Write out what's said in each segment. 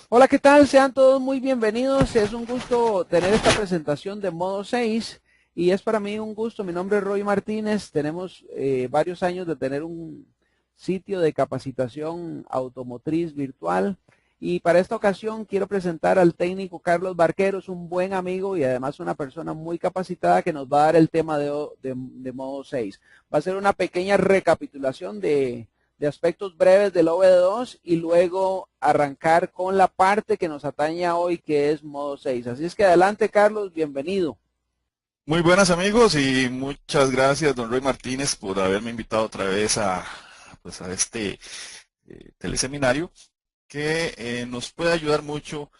Hola, ¿qué tal? Sean todos muy bienvenidos. Es un gusto tener esta presentación de Modo 6 y es para mí un gusto. Mi nombre es Roy Martínez. Tenemos varios años de tener un sitio de capacitación automotriz virtual y para esta ocasión quiero presentar al técnico Carlos Barqueros, un buen amigo y además una persona muy capacitada que nos va a dar el tema de Modo 6. Va a ser una pequeña recapitulación de aspectos breves del OBD2 y luego arrancar con la parte que nos atañe hoy, que es modo 6. Así es que adelante, Carlos, bienvenido. Muy buenas amigos y muchas gracias, don Roy Martínez, por haberme invitado otra vez a este teleseminario que nos puede ayudar mucho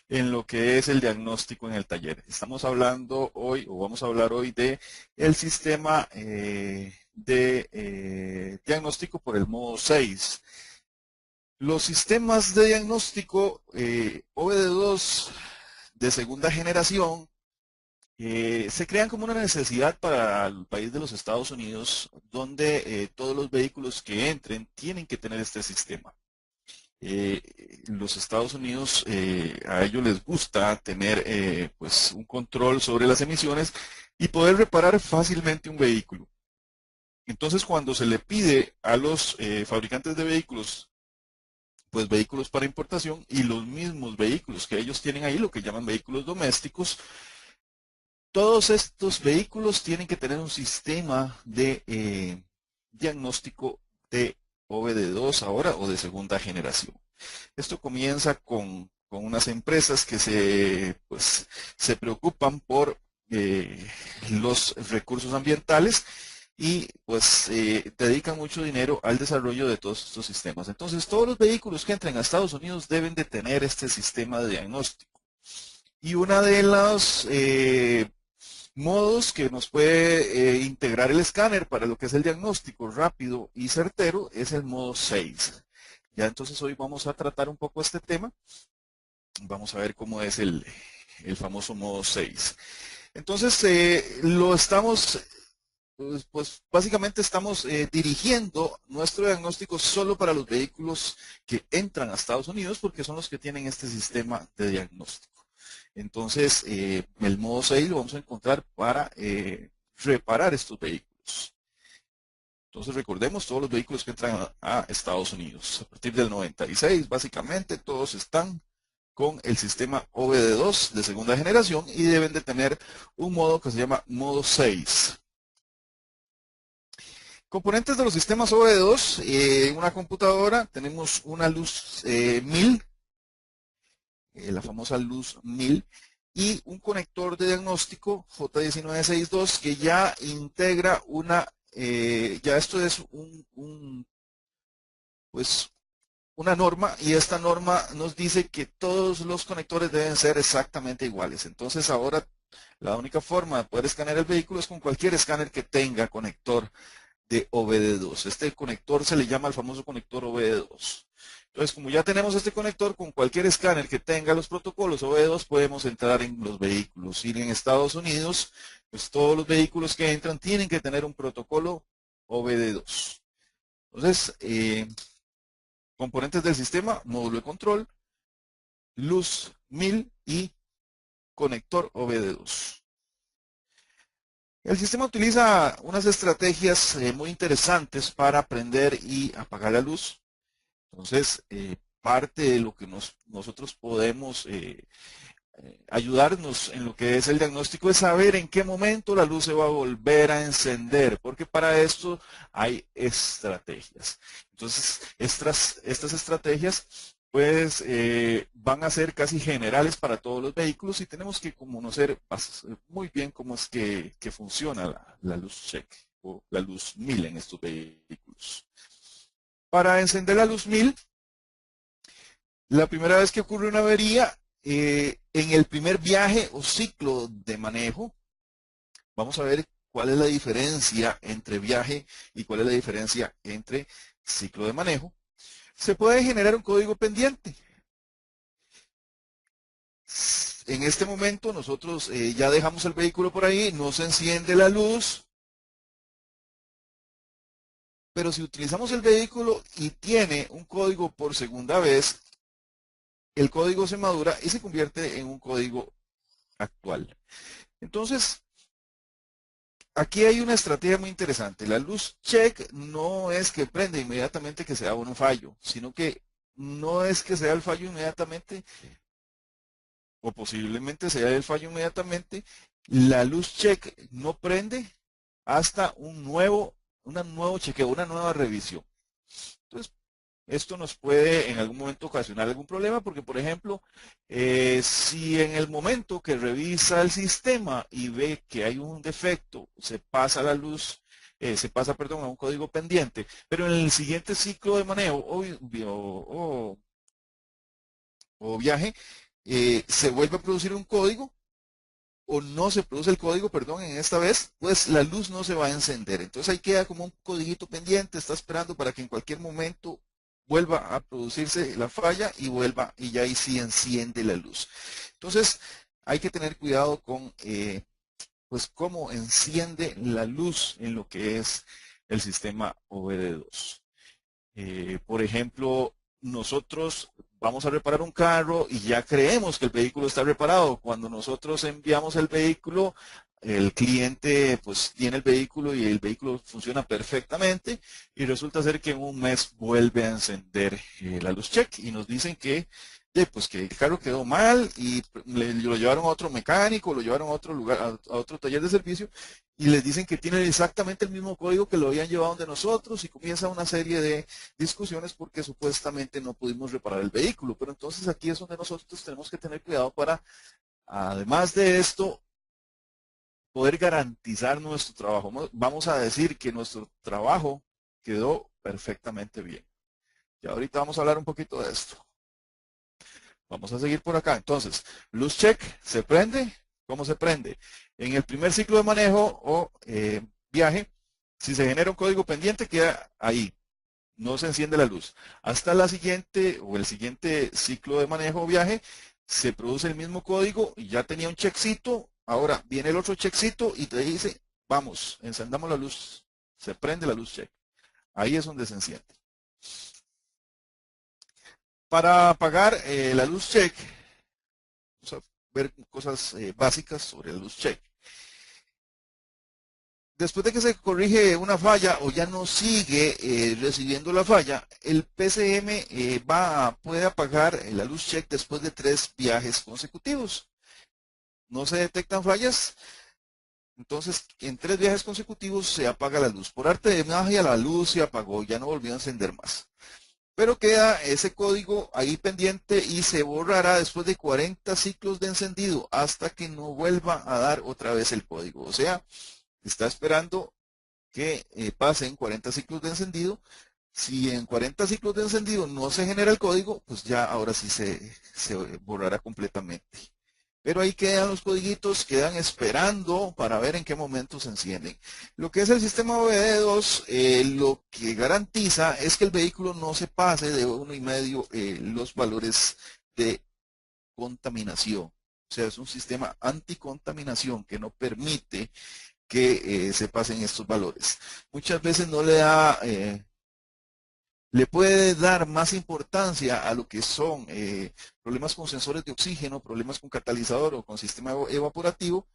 en lo que es el diagnóstico en el taller. Estamos hablando hoy, o vamos a hablar hoy de el sistema de diagnóstico por el modo 6. Los sistemas de diagnóstico OBD2 de segunda generación se crean como una necesidad para el país de los Estados Unidos, donde todos los vehículos que entren tienen que tener este sistema. Los Estados Unidos, a ellos les gusta tener pues un control sobre las emisiones y poder reparar fácilmente un vehículo. Entonces, cuando se le pide a los fabricantes de vehículos, pues vehículos para importación y los mismos vehículos que ellos tienen ahí, lo que llaman vehículos domésticos, todos estos vehículos tienen que tener un sistema de diagnóstico de OBD2 ahora o de segunda generación. Esto comienza con unas empresas que se preocupan por los recursos ambientales y dedican mucho dinero al desarrollo de todos estos sistemas. Entonces, todos los vehículos que entren a Estados Unidos deben de tener este sistema de diagnóstico. Y una de las modos que nos puede integrar el escáner para lo que es el diagnóstico rápido y certero es el modo 6. Ya entonces hoy vamos a tratar un poco este tema. Vamos a ver cómo es el famoso modo 6. Entonces lo estamos, pues básicamente estamos dirigiendo nuestro diagnóstico solo para los vehículos que entran a Estados Unidos porque son los que tienen este sistema de diagnóstico. Entonces, el modo 6 lo vamos a encontrar para reparar estos vehículos. Entonces, recordemos, todos los vehículos que entran a Estados Unidos, a partir del 96, básicamente, todos están con el sistema OBD2 de segunda generación y deben de tener un modo que se llama modo 6. Componentes de los sistemas OBD2, en una computadora tenemos una luz 1000, la famosa luz 1000, y un conector de diagnóstico J1962 que ya integra ya esto es pues, una norma y esta norma nos dice que todos los conectores deben ser exactamente iguales. Entonces ahora la única forma de poder escanear el vehículo es con cualquier escáner que tenga conector de OBD2. Este conector se le llama el famoso conector OBD2. Entonces, como ya tenemos este conector, con cualquier escáner que tenga los protocolos OBD2 podemos entrar en los vehículos. Y en Estados Unidos, pues todos los vehículos que entran tienen que tener un protocolo OBD2. Entonces, componentes del sistema, módulo de control, luz 1000 y conector OBD2. El sistema utiliza unas estrategias muy interesantes para prender y apagar la luz. Entonces, parte de lo que nosotros podemos ayudarnos en lo que es el diagnóstico es saber en qué momento la luz se va a volver a encender, porque para esto hay estrategias. Entonces, estas estrategias pues van a ser casi generales para todos los vehículos y tenemos que conocer muy bien cómo es que funciona la luz check o la luz 1000 en estos vehículos. Para encender la luz 1000, la primera vez que ocurre una avería, en el primer viaje o ciclo de manejo, vamos a ver cuál es la diferencia entre viaje y cuál es la diferencia entre ciclo de manejo. Se puede generar un código pendiente. En este momento nosotros ya dejamos el vehículo por ahí, no se enciende la luz, pero si utilizamos el vehículo y tiene un código por segunda vez, el código se madura y se convierte en un código actual. Entonces, aquí hay una estrategia muy interesante. La luz check no es que prende inmediatamente que sea un fallo, sino que no es que sea el fallo inmediatamente, o posiblemente sea el fallo inmediatamente. La luz check no prende hasta nuevo chequeo, una nueva revisión. Entonces, esto nos puede en algún momento ocasionar algún problema porque, por ejemplo, si en el momento que revisa el sistema y ve que hay un defecto, se pasa la luz, perdón, a un código pendiente, pero en el siguiente ciclo de manejo o viaje, se vuelve a producir un código o no se produce el código, perdón, en esta vez, pues la luz no se va a encender. Entonces ahí queda como un codiguito pendiente, está esperando para que en cualquier momento vuelva a producirse la falla y vuelva y ya ahí sí enciende la luz. Entonces hay que tener cuidado con pues cómo enciende la luz en lo que es el sistema OBD2. Por ejemplo, nosotros vamos a reparar un carro y ya creemos que el vehículo está reparado. Cuando nosotros enviamos el vehículo, el cliente pues tiene el vehículo y el vehículo funciona perfectamente y resulta ser que en un mes vuelve a encender la luz check y nos dicen que pues que el carro quedó mal y lo llevaron a otro mecánico, lo llevaron a otro lugar, a otro taller de servicio y les dicen que tienen exactamente el mismo código que lo habían llevado de nosotros y comienza una serie de discusiones porque supuestamente no pudimos reparar el vehículo. Pero entonces aquí es donde nosotros tenemos que tener cuidado para, además de esto, poder garantizar nuestro trabajo. Vamos a decir que nuestro trabajo quedó perfectamente bien. Y ahorita vamos a hablar un poquito de esto. Vamos a seguir por acá. Entonces, luz check, ¿se prende? ¿Cómo se prende? En el primer ciclo de manejo o viaje, si se genera un código pendiente, queda ahí. No se enciende la luz. Hasta la siguiente o el siguiente ciclo de manejo o viaje, se produce el mismo código y ya tenía un checkcito. Ahora viene el otro checkcito y te dice, vamos, encendamos la luz. Se prende la luz check. Ahí es donde se enciende. Para apagar la luz check, vamos a ver cosas básicas sobre la luz check. Después de que se corrige una falla o ya no sigue recibiendo la falla, el PCM puede apagar la luz check después de 3 viajes consecutivos. No se detectan fallas, entonces en 3 viajes consecutivos se apaga la luz. Por arte de magia la luz se apagó, ya no volvió a encender más. Pero queda ese código ahí pendiente y se borrará después de 40 ciclos de encendido hasta que no vuelva a dar otra vez el código. O sea, está esperando que pasen 40 ciclos de encendido. Si en 40 ciclos de encendido no se genera el código, pues ya ahora sí se borrará completamente. Pero ahí quedan los codiguitos, quedan esperando para ver en qué momento se encienden. Lo que es el sistema OBD2, lo que garantiza es que el vehículo no se pase de 1,5 los valores de contaminación. O sea, es un sistema anticontaminación que no permite que se pasen estos valores. Muchas veces no le puede dar más importancia a lo que son problemas con sensores de oxígeno, problemas con catalizador o con sistema evaporativo,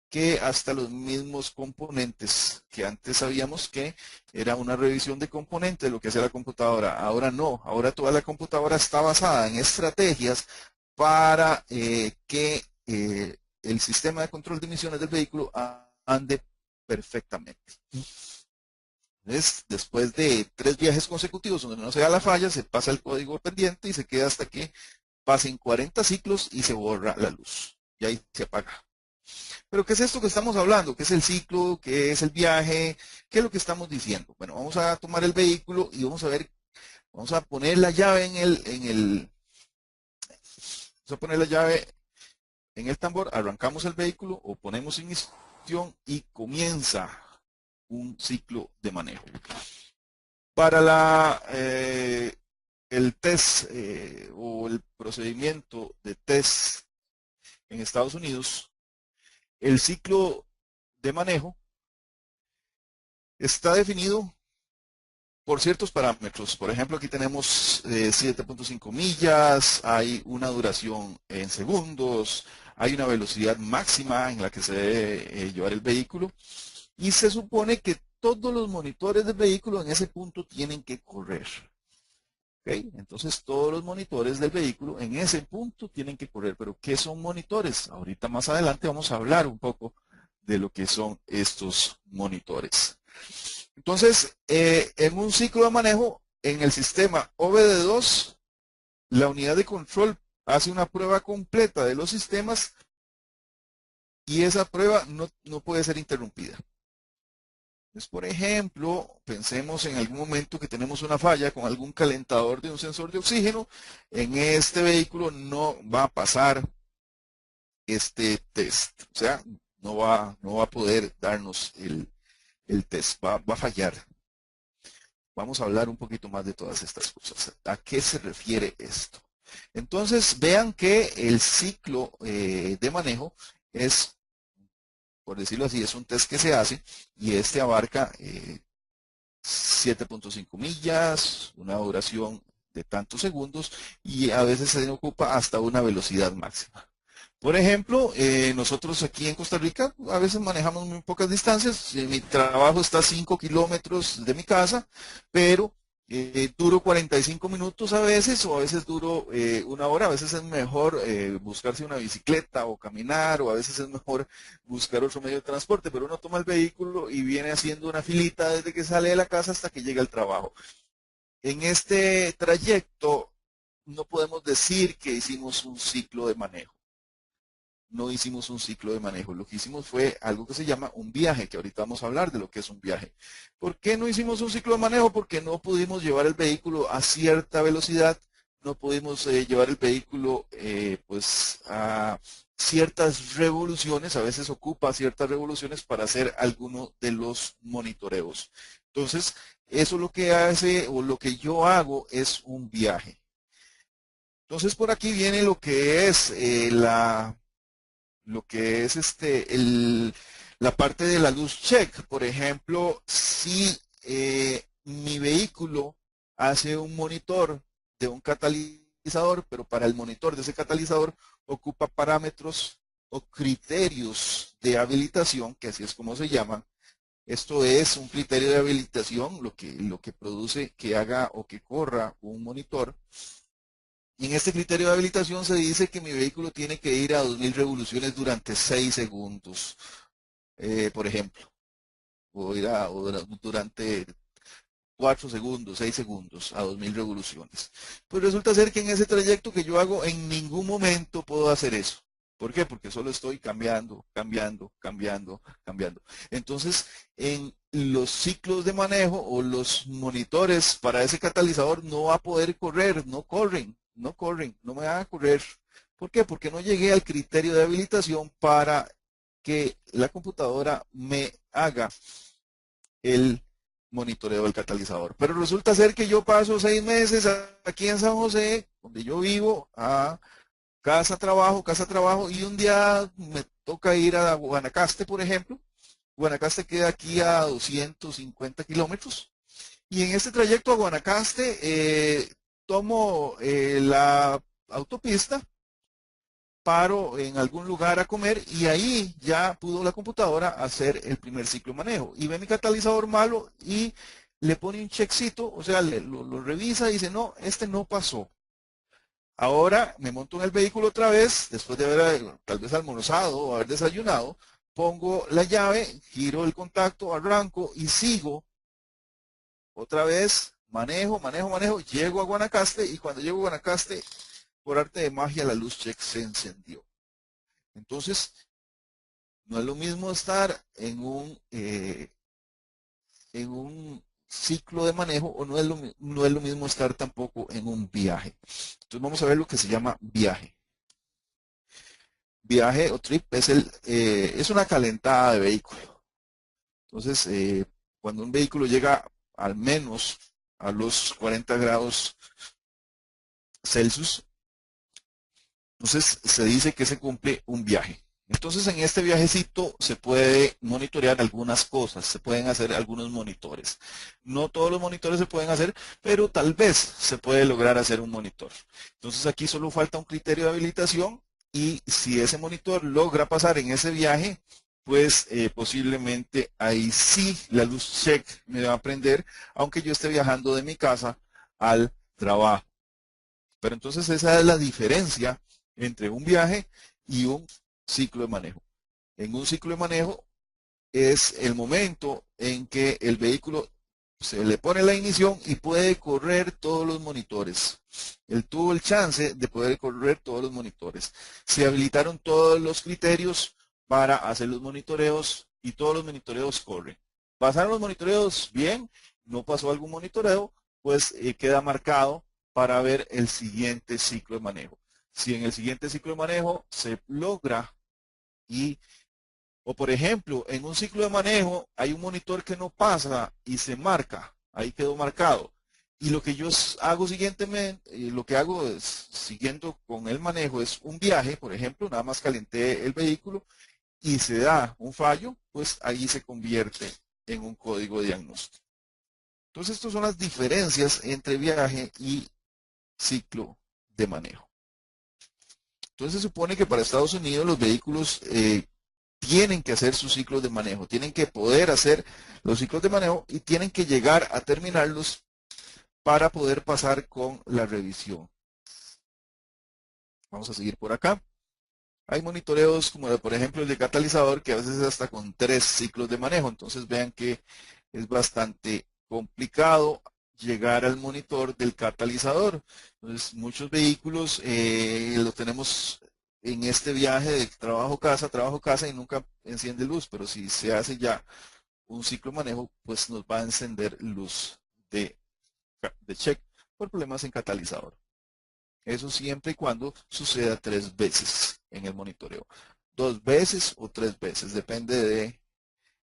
que hasta los mismos componentes que antes sabíamos que era una revisión de componentes lo que hacía la computadora. Ahora no, ahora toda la computadora está basada en estrategias para que el sistema de control de emisiones del vehículo ande perfectamente. Entonces, después de 3 viajes consecutivos donde no se da la falla, se pasa el código pendiente y se queda hasta que pasen 40 ciclos y se borra la luz. Y ahí se apaga. Pero ¿qué es esto que estamos hablando? ¿Qué es el ciclo? ¿Qué es el viaje? ¿Qué es lo que estamos diciendo? Bueno, vamos a tomar el vehículo y vamos a ver, vamos a poner la llave vamos a poner la llave en el tambor, arrancamos el vehículo o ponemos ignición y comienza un ciclo de manejo. Para el test o el procedimiento de test en Estados Unidos, el ciclo de manejo está definido por ciertos parámetros. Por ejemplo, aquí tenemos 7.5 millas, hay una duración en segundos, hay una velocidad máxima en la que se debe llevar el vehículo y se supone que todos los monitores del vehículo en ese punto tienen que correr. ¿Okay? Entonces todos los monitores del vehículo en ese punto tienen que correr. Pero ¿qué son monitores? Ahorita más adelante vamos a hablar un poco de lo que son estos monitores. Entonces, en un ciclo de manejo, en el sistema OBD2, la unidad de control hace una prueba completa de los sistemas y esa prueba no puede ser interrumpida. Entonces, por ejemplo, pensemos en algún momento que tenemos una falla con algún calentador de un sensor de oxígeno. En este vehículo no va a pasar este test. O sea, no va a poder darnos el test. Va a fallar. Vamos a hablar un poquito más de todas estas cosas. ¿A qué se refiere esto? Entonces, vean que el ciclo de manejo es, por decirlo así, es un test que se hace y este abarca 7.5 millas, una duración de tantos segundos y a veces se ocupa hasta una velocidad máxima. Por ejemplo, nosotros aquí en Costa Rica a veces manejamos muy pocas distancias. Mi trabajo está a 5 kilómetros de mi casa, pero duro 45 minutos a veces o a veces duro una hora. A veces es mejor buscarse una bicicleta o caminar o a veces es mejor buscar otro medio de transporte, pero uno toma el vehículo y viene haciendo una filita desde que sale de la casa hasta que llega al trabajo. En este trayecto no podemos decir que hicimos un ciclo de manejo. No hicimos un ciclo de manejo. Lo que hicimos fue algo que se llama un viaje, que ahorita vamos a hablar de lo que es un viaje. ¿Por qué no hicimos un ciclo de manejo? Porque no pudimos llevar el vehículo a cierta velocidad, no pudimos llevar el vehículo pues a ciertas revoluciones, a veces ocupa ciertas revoluciones para hacer alguno de los monitoreos. Entonces, eso lo que hace o lo que yo hago es un viaje. Entonces, por aquí viene lo que es la parte de la luz check. Por ejemplo, si mi vehículo hace un monitor de un catalizador, pero para el monitor de ese catalizador ocupa parámetros o criterios de habilitación, que así es como se llaman. Esto es un criterio de habilitación, lo que produce que haga o que corra un monitor. Y en este criterio de habilitación se dice que mi vehículo tiene que ir a 2000 revoluciones durante 6 segundos, por ejemplo, o durante 4 segundos, 6 segundos a 2000 revoluciones. Pues resulta ser que en ese trayecto que yo hago en ningún momento puedo hacer eso. ¿Por qué? Porque solo estoy cambiando, cambiando, cambiando, cambiando. Entonces, en los ciclos de manejo o los monitores para ese catalizador no va a poder correr, no corren, no me van a correr. ¿Por qué? Porque no llegué al criterio de habilitación para que la computadora me haga el monitoreo del catalizador. Pero resulta ser que yo paso 6 meses aquí en San José, donde yo vivo, a casa, trabajo, y un día me toca ir a Guanacaste, por ejemplo. Guanacaste queda aquí a 250 kilómetros. Y en este trayecto a Guanacaste tomo la autopista, paro en algún lugar a comer y ahí ya pudo la computadora hacer el primer ciclo de manejo. Y ve mi catalizador malo y le pone un checkcito, o sea, lo revisa y dice, no, este no pasó. Ahora me monto en el vehículo otra vez, después de haber tal vez almorzado o haber desayunado, pongo la llave, giro el contacto, arranco y sigo otra vez, manejo, llego a Guanacaste y cuando llego a Guanacaste, por arte de magia, la luz check se encendió. Entonces, no es lo mismo estar en un ciclo de manejo o no es lo mismo estar tampoco en un viaje. Entonces vamos a ver lo que se llama viaje. Viaje o trip es una calentada de vehículo. Entonces, cuando un vehículo llega al menos a los 40 grados Celsius, entonces se dice que se cumple un viaje. Entonces en este viajecito se puede monitorear algunas cosas, se pueden hacer algunos monitores. No todos los monitores se pueden hacer, pero tal vez se puede lograr hacer un monitor. Entonces aquí solo falta un criterio de habilitación y si ese monitor logra pasar en ese viaje, pues posiblemente ahí sí la luz check me va a prender, aunque yo esté viajando de mi casa al trabajo. Pero entonces esa es la diferencia entre un viaje y un ciclo de manejo. En un ciclo de manejo es el momento en que el vehículo se le pone la ignición y puede correr todos los monitores. Él tuvo el chance de poder correr todos los monitores. Se habilitaron todos los criterios para hacer los monitoreos y todos los monitoreos corren. ¿Pasaron los monitoreos bien? ¿No pasó algún monitoreo? Pues queda marcado para ver el siguiente ciclo de manejo. Si en el siguiente ciclo de manejo se logra o por ejemplo, en un ciclo de manejo hay un monitor que no pasa y se marca, ahí quedó marcado. Y lo que yo hago siguientemente, lo que hago es, siguiendo con el manejo, es un viaje, por ejemplo, nada más calenté el vehículo y se da un fallo, pues ahí se convierte en un código de diagnóstico. Entonces, estas son las diferencias entre viaje y ciclo de manejo. Entonces, se supone que para Estados Unidos los vehículos tienen que hacer sus ciclos de manejo, tienen que poder hacer los ciclos de manejo y tienen que llegar a terminarlos para poder pasar con la revisión. Vamos a seguir por acá. Hay monitoreos como por ejemplo el de catalizador que a veces es hasta con 3 ciclos de manejo. Entonces vean que es bastante complicado llegar al monitor del catalizador. Entonces muchos vehículos los tenemos en este viaje de trabajo-casa y nunca enciende luz. Pero si se hace ya un ciclo de manejo, pues nos va a encender luz de check por problemas en catalizador. Eso siempre y cuando suceda 3 veces en el monitoreo. 2 veces o 3 veces, depende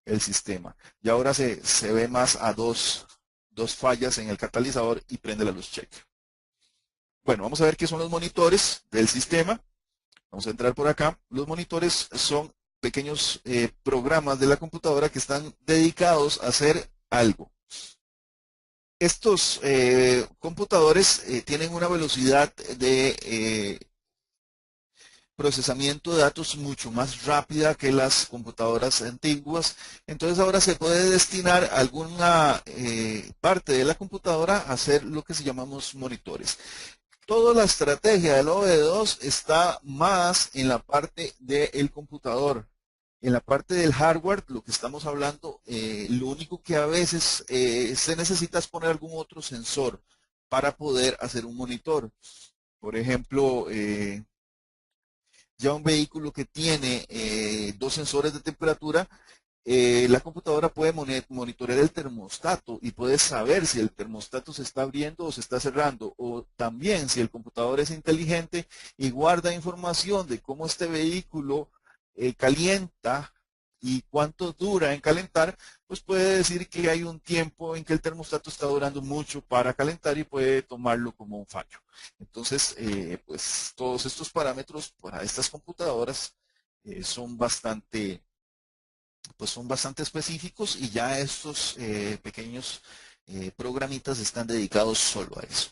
del sistema. Y ahora se ve más a dos fallas en el catalizador y prende la luz check. Bueno, vamos a ver qué son los monitores del sistema. Vamos a entrar por acá. Los monitores son pequeños programas de la computadora que están dedicados a hacer algo. Estos computadores tienen una velocidad de procesamiento de datos mucho más rápida que las computadoras antiguas. Entonces ahora se puede destinar alguna parte de la computadora a hacer lo que se llamamos monitores. Toda la estrategia del OV2 está más en la parte del computador. En la parte del hardware, lo que estamos hablando, lo único que a veces se necesita es poner algún otro sensor para poder hacer un monitor. Por ejemplo, ya un vehículo que tiene 2 sensores de temperatura, la computadora puede monitorear el termostato y puede saber si el termostato se está abriendo o se está cerrando. O también si el computador es inteligente y guarda información de cómo este vehículo calienta y cuánto dura en calentar, pues puede decir que hay un tiempo en que el termostato está durando mucho para calentar y puede tomarlo como un fallo. Entonces, pues todos estos parámetros para estas computadoras son bastante específicos y ya estos pequeños programitas están dedicados solo a eso.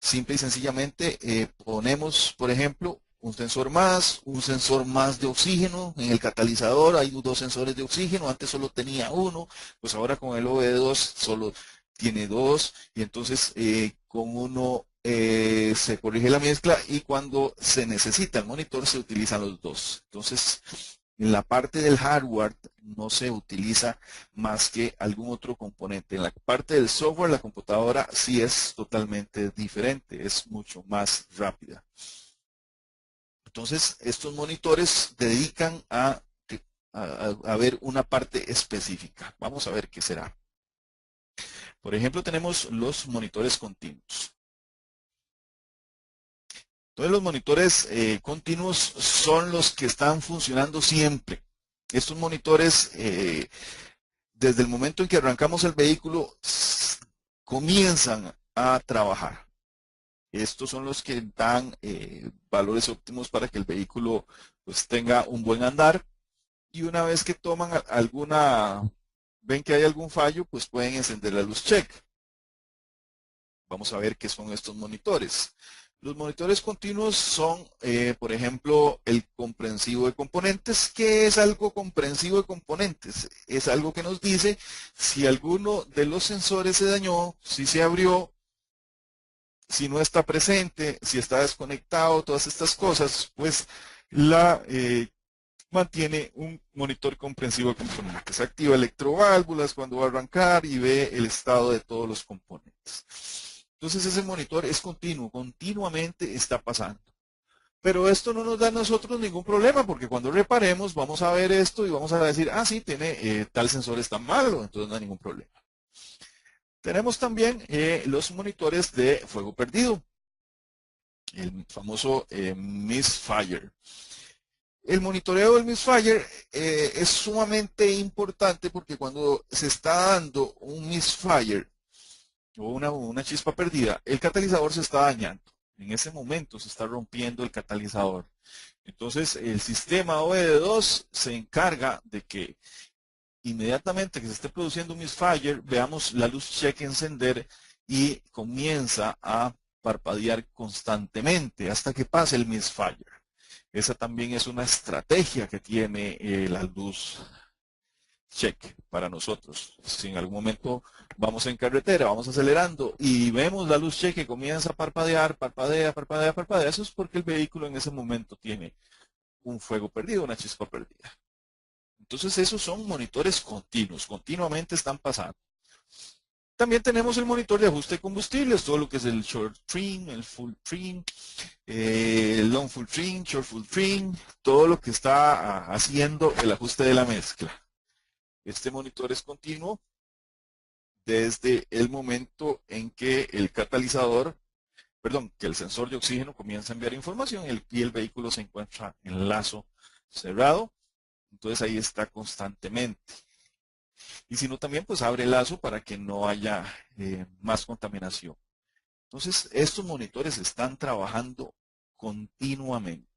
Simple y sencillamente ponemos, por ejemplo, un sensor más de oxígeno. En el catalizador hay 2 sensores de oxígeno, antes solo tenía 1, pues ahora con el OV2 solo tiene 2 y entonces con uno se corrige la mezcla y cuando se necesita el monitor se utilizan los 2. Entonces, en la parte del hardware no se utiliza más que algún otro componente. En la parte del software, la computadora sí es totalmente diferente, es mucho más rápida. Entonces, estos monitores dedican a ver una parte específica. Vamos a ver qué será. Por ejemplo, tenemos los monitores continuos. Entonces, los monitores continuos son los que están funcionando siempre. Estos monitores, desde el momento en que arrancamos el vehículo, comienzan a trabajar. Estos son los que dan valores óptimos para que el vehículo pues tenga un buen andar. Y una vez que toman ven que hay algún fallo, pues pueden encender la luz check. Vamos a ver qué son estos monitores. Los monitores continuos son, por ejemplo, el comprensivo de componentes. ¿Qué es algo comprensivo de componentes? Es algo que nos dice si alguno de los sensores se dañó, si se abrió, si no está presente, si está desconectado, todas estas cosas, pues mantiene un monitor comprensivo de componentes. Activa electroválvulas cuando va a arrancar y ve el estado de todos los componentes. Entonces ese monitor es continuo, continuamente está pasando. Pero esto no nos da a nosotros ningún problema, porque cuando reparemos vamos a ver esto y vamos a decir, ah, sí, tiene tal sensor está malo, entonces no hay ningún problema. Tenemos también los monitores de fuego perdido, el famoso misfire. El monitoreo del misfire es sumamente importante porque cuando se está dando un misfire o una chispa perdida, el catalizador se está dañando. En ese momento se está rompiendo el catalizador. Entonces el sistema OBD2 se encarga de que inmediatamente que se esté produciendo un misfire, veamos la luz check encender y comienza a parpadear constantemente hasta que pase el misfire. Esa también es una estrategia que tiene la luz check para nosotros. Si en algún momento vamos en carretera, vamos acelerando y vemos la luz check que comienza a parpadear, parpadea, parpadea, parpadea, eso es porque el vehículo en ese momento tiene un fuego perdido, una chispa perdida. Entonces esos son monitores continuos, continuamente están pasando. También tenemos el monitor de ajuste de combustibles, todo lo que es el short trim, el full trim, el long full trim, short full trim, todo lo que está haciendo el ajuste de la mezcla. Este monitor es continuo desde el momento en que el catalizador, perdón, que el sensor de oxígeno comienza a enviar información y el vehículo se encuentra en lazo cerrado. Entonces ahí está constantemente. Y si no, también pues abre el lazo para que no haya más contaminación. Entonces estos monitores están trabajando continuamente.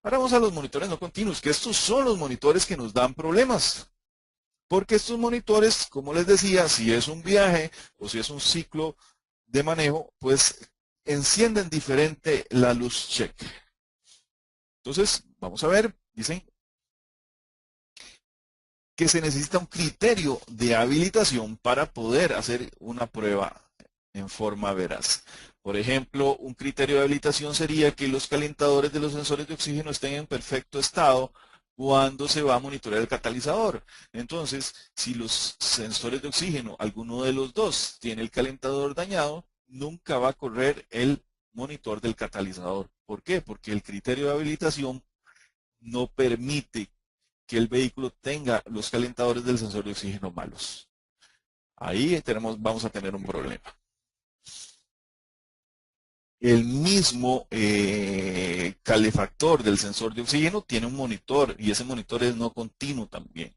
Ahora vamos a los monitores no continuos, que estos son los monitores que nos dan problemas. Porque estos monitores, como les decía, si es un viaje o si es un ciclo de manejo, pues encienden diferente la luz check. Entonces, vamos a ver, dicen que se necesita un criterio de habilitación para poder hacer una prueba en forma veraz. Por ejemplo, un criterio de habilitación sería que los calentadores de los sensores de oxígeno estén en perfecto estado cuando se va a monitorear el catalizador. Entonces, si los sensores de oxígeno, alguno de los dos, tiene el calentador dañado, nunca va a correr el monitor del catalizador. ¿Por qué? Porque el criterio de habilitación no permite que el vehículo tenga los calentadores del sensor de oxígeno malos. Ahí vamos a tener un problema. El mismo calefactor del sensor de oxígeno tiene un monitor y ese monitor es no continuo también.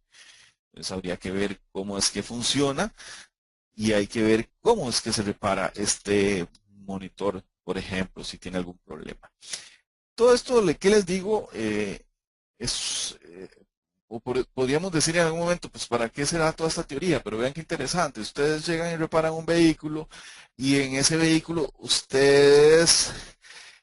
Entonces habría que ver cómo es que funciona y hay que ver cómo es que se repara este monitor, por ejemplo, si tiene algún problema. Todo esto, ¿qué les digo? Podríamos decir en algún momento, pues ¿para qué será toda esta teoría? Pero vean qué interesante, ustedes llegan y reparan un vehículo y en ese vehículo ustedes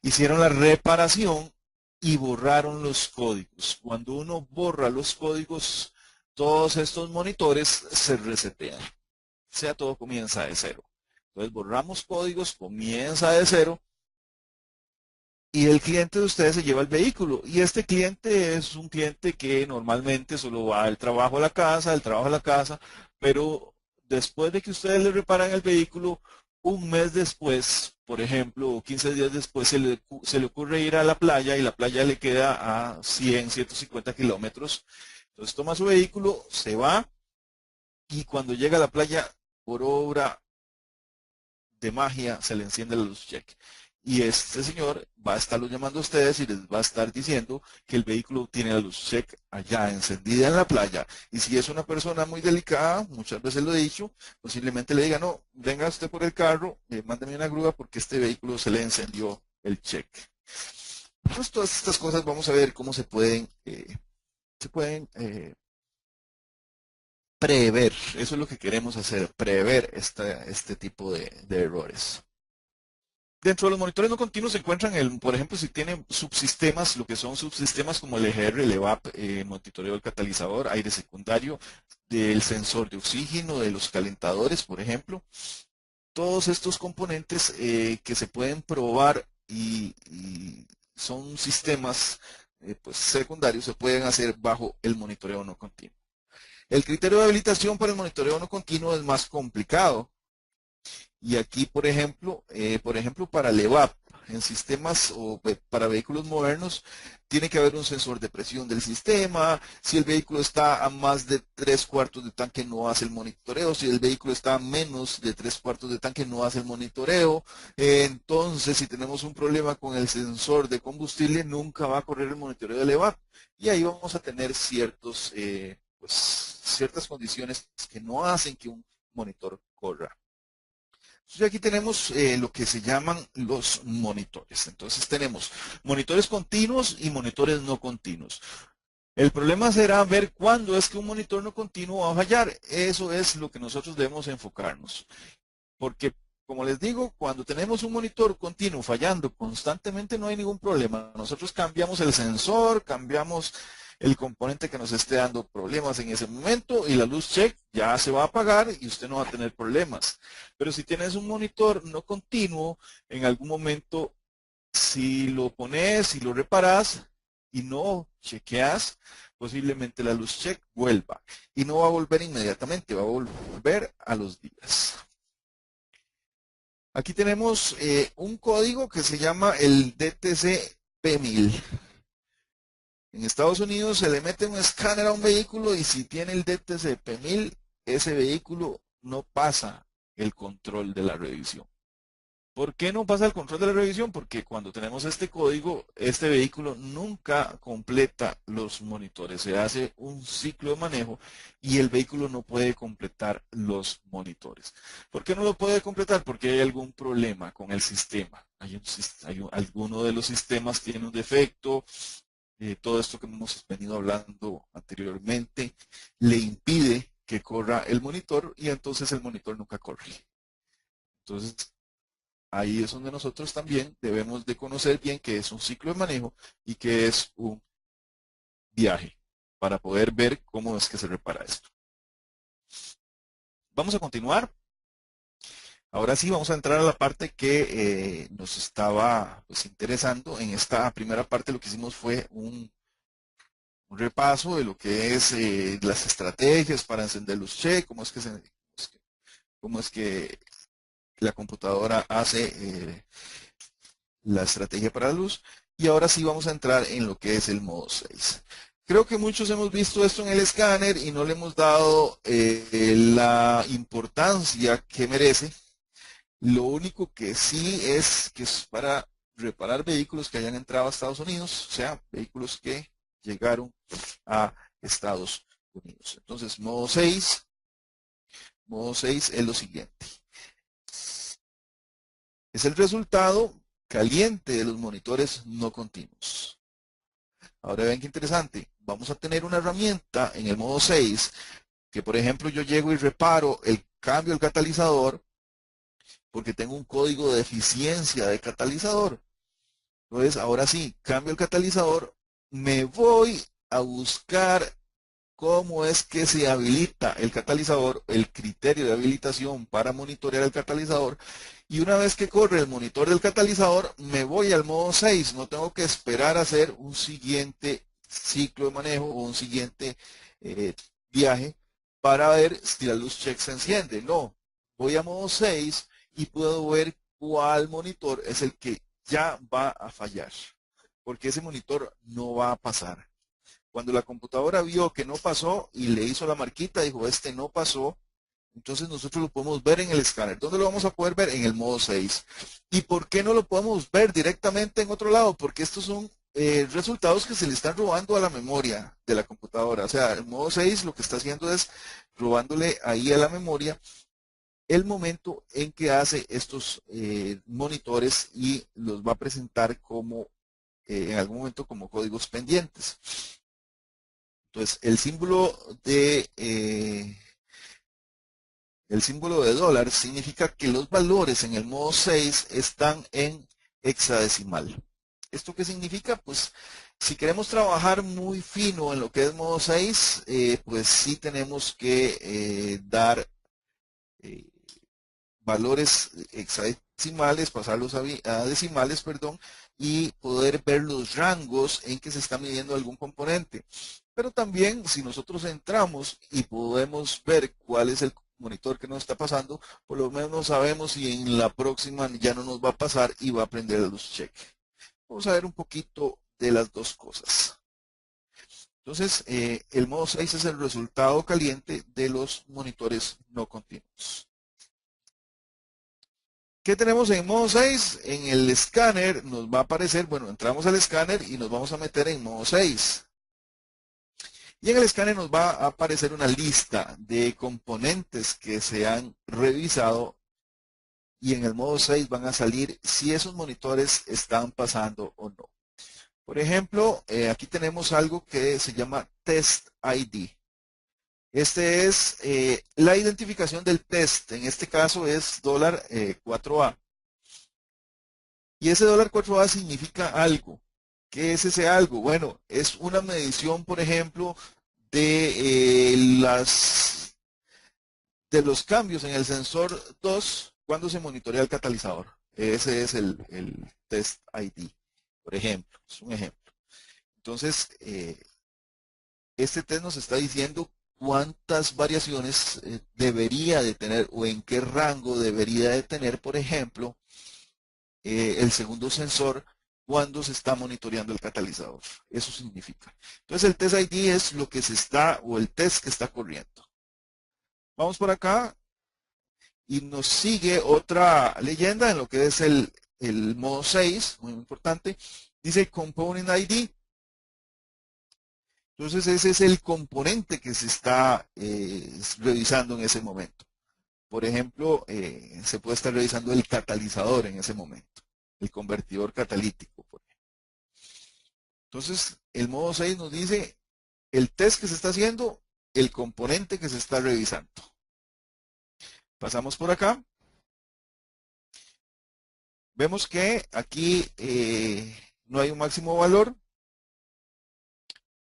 hicieron la reparación y borraron los códigos. Cuando uno borra los códigos, todos estos monitores se resetean. O sea, todo comienza de cero. Entonces borramos códigos, comienza de cero. Y el cliente de ustedes se lleva el vehículo. Y este cliente es un cliente que normalmente solo va del trabajo a la casa, del trabajo a la casa, pero después de que ustedes le reparan el vehículo, un mes después, por ejemplo, o 15 días después, se le ocurre ir a la playa y la playa le queda a 100, 150 kilómetros. Entonces toma su vehículo, se va y cuando llega a la playa, por obra de magia, se le enciende la luz check. y este señor va a estarlos llamando a ustedes y les va a estar diciendo que el vehículo tiene la luz check allá encendida en la playa. Y si es una persona muy delicada, muchas veces lo he dicho, posiblemente le diga, no, venga usted por el carro, mándeme una grúa porque este vehículo se le encendió el check. Pues todas estas cosas vamos a ver cómo se pueden prever. Eso es lo que queremos hacer, prever este tipo de errores. Dentro de los monitores no continuos se encuentran, por ejemplo, si tienen subsistemas, lo que son subsistemas como el EGR, el EVAP, monitoreo del catalizador, aire secundario, del sensor de oxígeno, de los calentadores, por ejemplo. Todos estos componentes que se pueden probar y son sistemas pues, secundarios, se pueden hacer bajo el monitoreo no continuo. El criterio de habilitación para el monitoreo no continuo es más complicado. Y aquí, por ejemplo, para el EVAP, en sistemas o para vehículos modernos, tiene que haber un sensor de presión del sistema. Si el vehículo está a más de 3/4 de tanque, no hace el monitoreo. Si el vehículo está a menos de 3/4 de tanque, no hace el monitoreo. Entonces, si tenemos un problema con el sensor de combustible, nunca va a correr el monitoreo del EVAP. Y ahí vamos a tener ciertas condiciones que no hacen que un monitor corra. Entonces aquí tenemos lo que se llaman los monitores. Entonces tenemos monitores continuos y monitores no continuos. El problema será ver cuándo es que un monitor no continuo va a fallar. Eso es lo que nosotros debemos enfocarnos. Porque, como les digo, cuando tenemos un monitor continuo fallando constantemente no hay ningún problema. Nosotros cambiamos el sensor, cambiamos el componente que nos esté dando problemas en ese momento y la luz check ya se va a apagar y usted no va a tener problemas. Pero si tienes un monitor no continuo, en algún momento, si lo pones, si lo reparas y no chequeas, posiblemente la luz check vuelva. Y no va a volver inmediatamente, va a volver a los días. Aquí tenemos un código que se llama el DTC P1000. En Estados Unidos se le mete un escáner a un vehículo y si tiene el DTC P1000, ese vehículo no pasa el control de la revisión. ¿Por qué no pasa el control de la revisión? Porque cuando tenemos este código, este vehículo nunca completa los monitores. Se hace un ciclo de manejo y el vehículo no puede completar los monitores. ¿Por qué no lo puede completar? Porque hay algún problema con el sistema. Alguno de los sistemas tiene un defecto. Todo esto que hemos venido hablando anteriormente le impide que corra el monitor y entonces el monitor nunca corre. Entonces, ahí es donde nosotros también debemos de conocer bien qué es un ciclo de manejo y qué es un viaje para poder ver cómo es que se repara esto. Vamos a continuar. Ahora sí vamos a entrar a la parte que nos estaba pues, interesando. En esta primera parte lo que hicimos fue un repaso de lo que es las estrategias para encender los check, cómo es que la computadora hace la estrategia para la luz. Y ahora sí vamos a entrar en lo que es el modo 6. Creo que muchos hemos visto esto en el escáner y no le hemos dado la importancia que merece. Lo único que sí es que es para reparar vehículos que hayan entrado a Estados Unidos, o sea, vehículos que llegaron a Estados Unidos. Entonces, modo 6 es lo siguiente. Es el resultado caliente de los monitores no continuos. Ahora vean qué interesante. Vamos a tener una herramienta en el modo 6 que, por ejemplo, yo llego y reparo el cambio del catalizador porque tengo un código de eficiencia de catalizador. Entonces, ahora sí, cambio el catalizador, me voy a buscar cómo es que se habilita el catalizador, el criterio de habilitación para monitorear el catalizador. Y una vez que corre el monitor del catalizador, me voy al modo 6. No tengo que esperar a hacer un siguiente ciclo de manejo o un siguiente viaje para ver si la luz check se enciende. No, voy a modo 6 y puedo ver cuál monitor es el que ya va a fallar. Porque ese monitor no va a pasar. Cuando la computadora vio que no pasó y le hizo la marquita, dijo, este no pasó, Entonces nosotros lo podemos ver en el escáner. ¿Dónde lo vamos a poder ver? En el modo 6. ¿Y por qué no lo podemos ver directamente en otro lado? Porque estos son resultados que se le están robando a la memoria de la computadora. O sea, el modo 6 lo que está haciendo es robándole ahí a la memoria el momento en que hace estos monitores y los va a presentar como en algún momento como códigos pendientes. Entonces, el símbolo de dólar significa que los valores en el modo 6 están en hexadecimal. ¿Esto qué significa? Pues si queremos trabajar muy fino en lo que es modo 6, pues sí tenemos que dar eh, valores hexadecimales, pasarlos a decimales, perdón, y poder ver los rangos en que se está midiendo algún componente. Pero también si nosotros entramos y podemos ver cuál es el monitor que nos está pasando, por lo menos sabemos si en la próxima ya no nos va a pasar y va a aprender los cheques. Vamos a ver un poquito de las dos cosas. Entonces, el modo 6 es el resultado caliente de los monitores no continuos. ¿Qué tenemos en modo 6? En el escáner nos va a aparecer, bueno, entramos al escáner y nos vamos a meter en modo 6. Y en el escáner nos va a aparecer una lista de componentes que se han revisado y en el modo 6 van a salir si esos monitores están pasando o no. Por ejemplo, aquí tenemos algo que se llama Test ID. Este es la identificación del test. En este caso es $4A. Y ese $4A significa algo. ¿Qué es ese algo? Bueno, es una medición, por ejemplo, de, de los cambios en el sensor 2 cuando se monitorea el catalizador. Ese es el test ID, por ejemplo. Es un ejemplo. Entonces, este test nos está diciendo cuántas variaciones debería de tener o en qué rango debería de tener, por ejemplo, el segundo sensor cuando se está monitoreando el catalizador. Eso significa. Entonces el test ID es lo que se está o el test que está corriendo. Vamos por acá y nos sigue otra leyenda en lo que es el modo 6, muy importante. Dice Component ID. Entonces ese es el componente que se está revisando en ese momento. Por ejemplo, se puede estar revisando el catalizador en ese momento, el convertidor catalítico. Por ejemplo. Entonces, el modo 6 nos dice el test que se está haciendo, el componente que se está revisando. Pasamos por acá. Vemos que aquí no hay un máximo valor,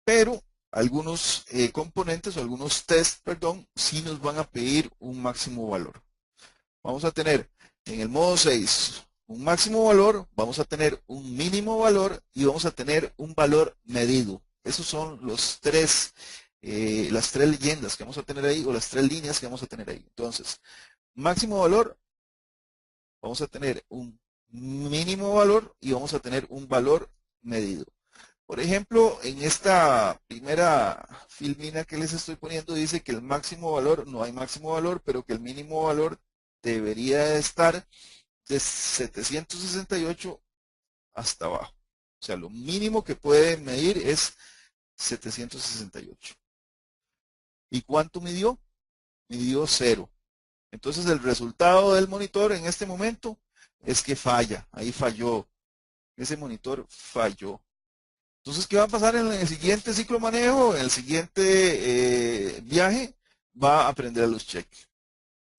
pero algunos componentes o algunos tests, perdón, sí nos van a pedir un máximo valor. Vamos a tener en el modo 6 un máximo valor, vamos a tener un mínimo valor y vamos a tener un valor medido. Esos son las tres leyendas que vamos a tener ahí o las tres líneas que vamos a tener ahí. Entonces, máximo valor, vamos a tener un mínimo valor y vamos a tener un valor medido. Por ejemplo, en esta primera filmina que les estoy poniendo dice que el máximo valor, no hay máximo valor, pero que el mínimo valor debería estar de 768 hasta abajo. O sea, lo mínimo que puede medir es 768. ¿Y cuánto midió? Midió 0. Entonces el resultado del monitor en este momento es que falla. Ahí falló. Ese monitor falló. Entonces, ¿qué va a pasar en el siguiente ciclo manejo? En el siguiente viaje va a aprender a los cheques.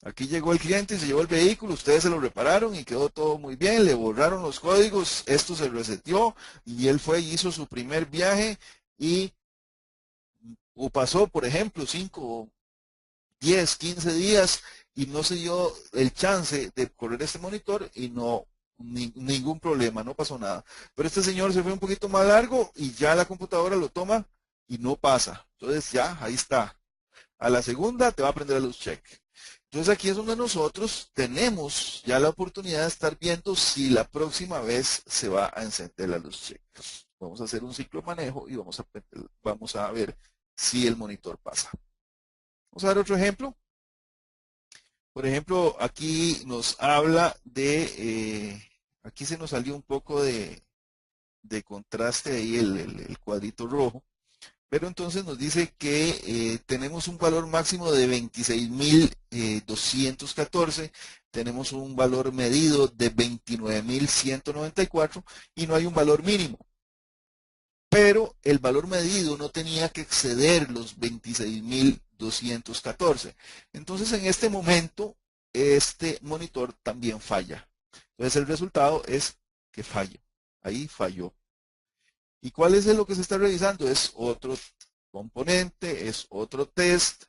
Aquí llegó el cliente y se llevó el vehículo, ustedes se lo repararon y quedó todo muy bien, le borraron los códigos, esto se reseteó y él fue y hizo su primer viaje y o pasó, por ejemplo, 5, 10, 15 días y no se dio el chance de correr este monitor y no, ningún problema, no pasó nada. Pero este señor se fue un poquito más largo y ya la computadora lo toma y no pasa. Entonces ya, ahí está. A la segunda te va a aprender a los cheques. Entonces aquí es donde nosotros tenemos ya la oportunidad de estar viendo si la próxima vez se va a encender la luz check. Vamos a hacer un ciclo de manejo y vamos a ver si el monitor pasa. Vamos a ver otro ejemplo. Por ejemplo, aquí nos habla aquí se nos salió un poco de contraste ahí el cuadrito rojo, pero entonces nos dice que tenemos un valor máximo de 26.214, tenemos un valor medido de 29.194 y no hay un valor mínimo. Pero el valor medido no tenía que exceder los 26.214. Entonces, en este momento, este monitor también falla. Entonces, el resultado es que falla. Ahí falló. ¿Y cuál es lo que se está revisando? Es otro componente, es otro test.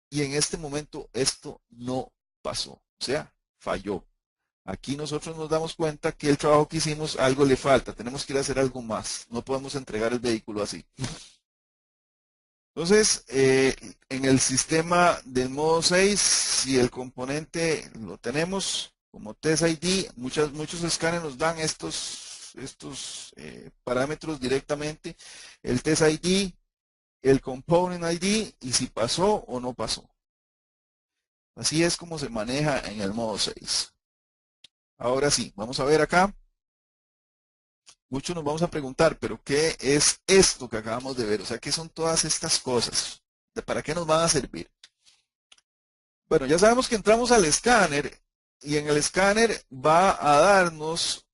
Y en este momento esto no pasó. O sea, falló. Aquí nosotros nos damos cuenta que el trabajo que hicimos, algo le falta. Tenemos que ir a hacer algo más. No podemos entregar el vehículo así. Entonces, en el sistema del modo 6, si el componente lo tenemos como test ID, muchos escáneres nos dan estos parámetros directamente. El test ID, el component ID y si pasó o no pasó. Así es como se maneja en el modo 6. Ahora sí, vamos a ver acá. Muchos nos vamos a preguntar, pero ¿qué es esto que acabamos de ver? O sea, ¿qué son todas estas cosas? ¿Para qué nos van a servir? Bueno, ya sabemos que entramos al escáner y en el escáner va a darnos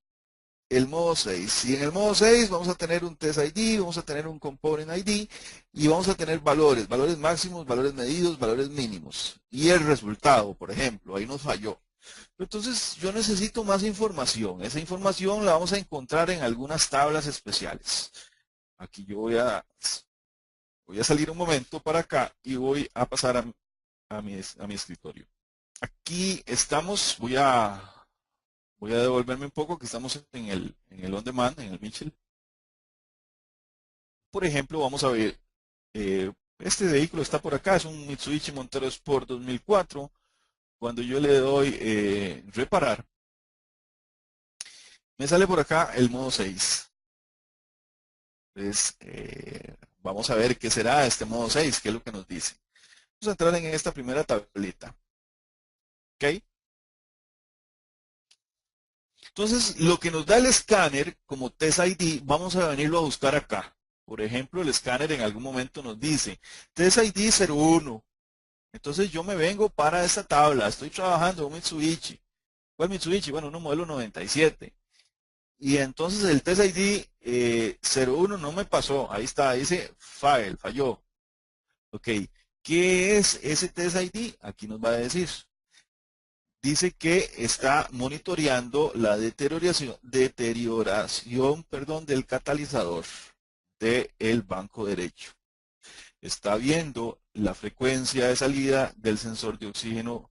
el modo 6. Y en el modo 6 vamos a tener un test ID, vamos a tener un component ID y vamos a tener valores máximos, valores medidos, valores mínimos. Y el resultado, por ejemplo, ahí nos falló. Entonces yo necesito más información. Esa información la vamos a encontrar en algunas tablas especiales. Aquí yo voy a salir un momento para acá y voy a pasar a mi escritorio. Aquí estamos, voy a devolverme un poco, que estamos en el on demand, en el Mitchell. Por ejemplo, vamos a ver, este vehículo está por acá, es un Mitsubishi Montero Sport 2004. Cuando yo le doy reparar, me sale por acá el modo 6. Entonces, vamos a ver qué será este modo 6, qué es lo que nos dice. Vamos a entrar en esta primera tablita. ¿Ok? Entonces, lo que nos da el escáner como Test ID, vamos a venirlo a buscar acá. Por ejemplo, el escáner en algún momento nos dice Test ID 01. Entonces, yo me vengo para esta tabla. Estoy trabajando en un Mitsubishi. ¿Cuál Mitsubishi? Bueno, un modelo 97. Y entonces el Test ID 01 no me pasó. Ahí está, dice file, falló. Ok, ¿qué es ese Test ID? Aquí nos va a decir. Dice que está monitoreando la deterioración del catalizador del banco derecho. Está viendo la frecuencia de salida del sensor de oxígeno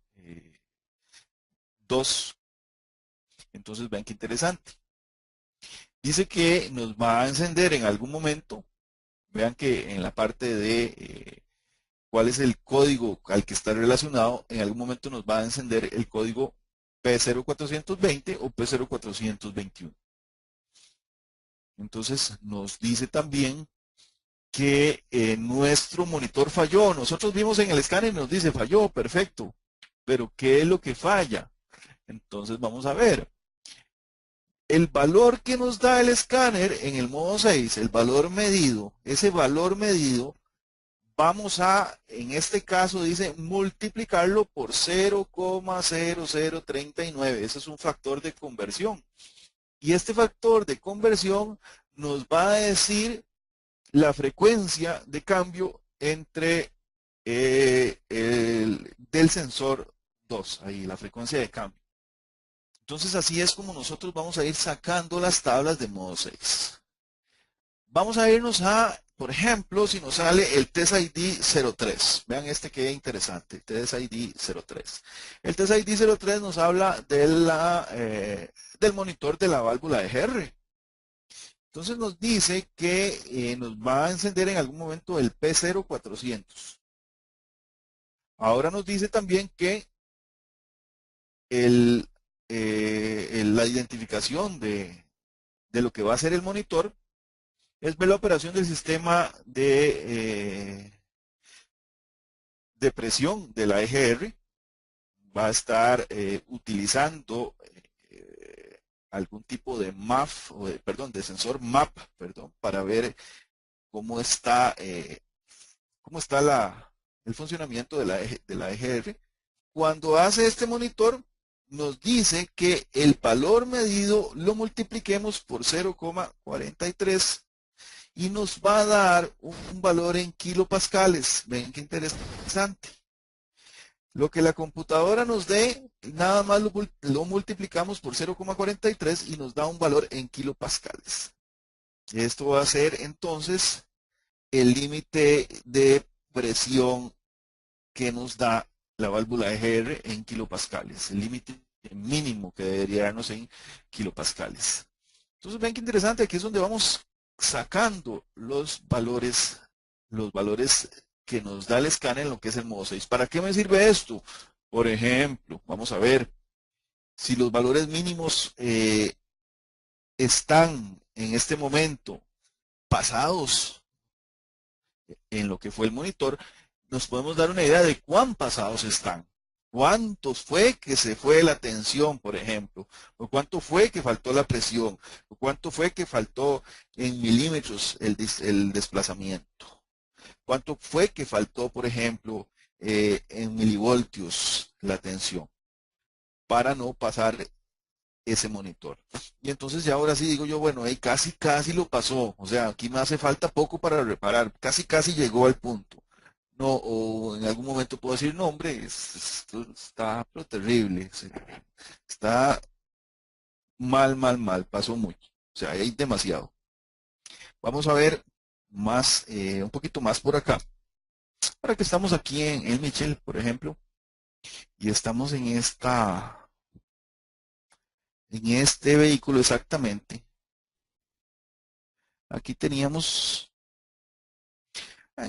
2. Entonces vean qué interesante. Dice que nos va a encender en algún momento. Vean que en la parte de cuál es el código al que está relacionado, en algún momento nos va a encender el código P0420 o P0421. Entonces nos dice también que nuestro monitor falló. Nosotros vimos en el escáner y nos dice falló, perfecto. Pero ¿qué es lo que falla? Entonces vamos a ver. El valor que nos da el escáner en el modo 6, el valor medido, ese valor medido, vamos a, en este caso dice, multiplicarlo por 0,0039. Ese es un factor de conversión. Y este factor de conversión nos va a decir la frecuencia de cambio entre del sensor 2, ahí la frecuencia de cambio. Entonces así es como nosotros vamos a ir sacando las tablas de modo 6. Vamos a irnos a, por ejemplo, si nos sale el Test ID 03. Vean este que interesante, Test ID 03. El Test ID 03 nos habla de del monitor de la válvula de GR. Entonces nos dice que nos va a encender en algún momento el P0400. Ahora nos dice también que la identificación de lo que va a ser el monitor es ver la operación del sistema de presión de la EGR. va a estar utilizando algún tipo de MAF, de sensor MAP, para ver cómo está, el funcionamiento de la EGR. Cuando hace este monitor, nos dice que el valor medido lo multipliquemos por 0,43 y nos va a dar un valor en kilopascales. Ven qué interesante. Lo que la computadora nos dé, nada más lo multiplicamos por 0,43 y nos da un valor en kilopascales. Esto va a ser entonces el límite de presión que nos da la válvula EGR en kilopascales, el límite mínimo que debería darnos en kilopascales. Entonces ven qué interesante, aquí es donde vamos sacando los valores que nos da el escáner en lo que es el modo 6. ¿Para qué me sirve esto? Por ejemplo, vamos a ver, si los valores mínimos están en este momento pasados en lo que fue el monitor, nos podemos dar una idea de cuán pasados están. ¿Cuántos fue que se fue la tensión, por ejemplo? ¿O cuánto fue que faltó la presión? ¿O cuánto fue que faltó en milímetros el desplazamiento? ¿Cuánto fue que faltó, por ejemplo, en milivoltios la tensión? Para no pasar ese monitor. Y entonces ya ahora sí digo yo, bueno, ahí casi lo pasó. O sea, aquí me hace falta poco para reparar. Casi llegó al punto. No, o en algún momento puedo decir, no, hombre, esto está pero terrible. Está mal, pasó mucho. O sea, hay demasiado. Vamos a ver más, un poquito más por acá. Ahora que estamos aquí en el Mitchell, por ejemplo, y estamos en este vehículo exactamente. Aquí teníamos,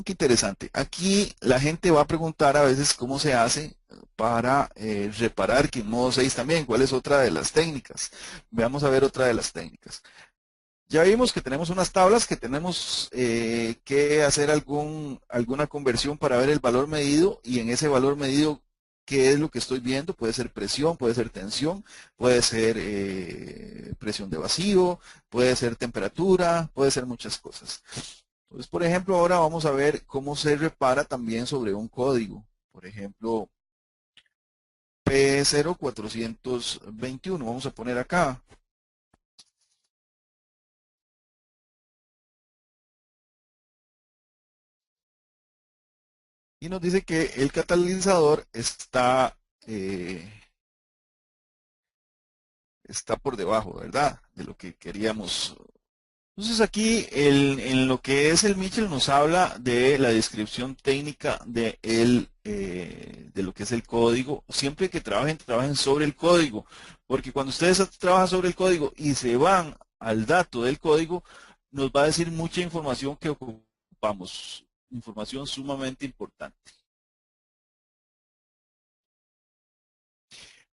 qué interesante. Aquí la gente va a preguntar a veces cómo se hace para reparar que en modo 6 también. ¿Cuál es otra de las técnicas? Veamos a ver otra de las técnicas. Ya vimos que tenemos unas tablas que tenemos que hacer alguna conversión para ver el valor medido y en ese valor medido, ¿qué es lo que estoy viendo? Puede ser presión, puede ser tensión, puede ser presión de vacío, puede ser temperatura, puede ser muchas cosas. Entonces, por ejemplo, ahora vamos a ver cómo se repara también sobre un código. Por ejemplo, P0421, vamos a poner acá. Y nos dice que el catalizador está por debajo, ¿verdad? De lo que queríamos. Entonces aquí en lo que es el Mitchell nos habla de la descripción técnica de lo que es el código. Siempre que trabajen sobre el código, porque cuando ustedes trabajan sobre el código y se van al dato del código, nos va a decir mucha información que ocupamos, información sumamente importante.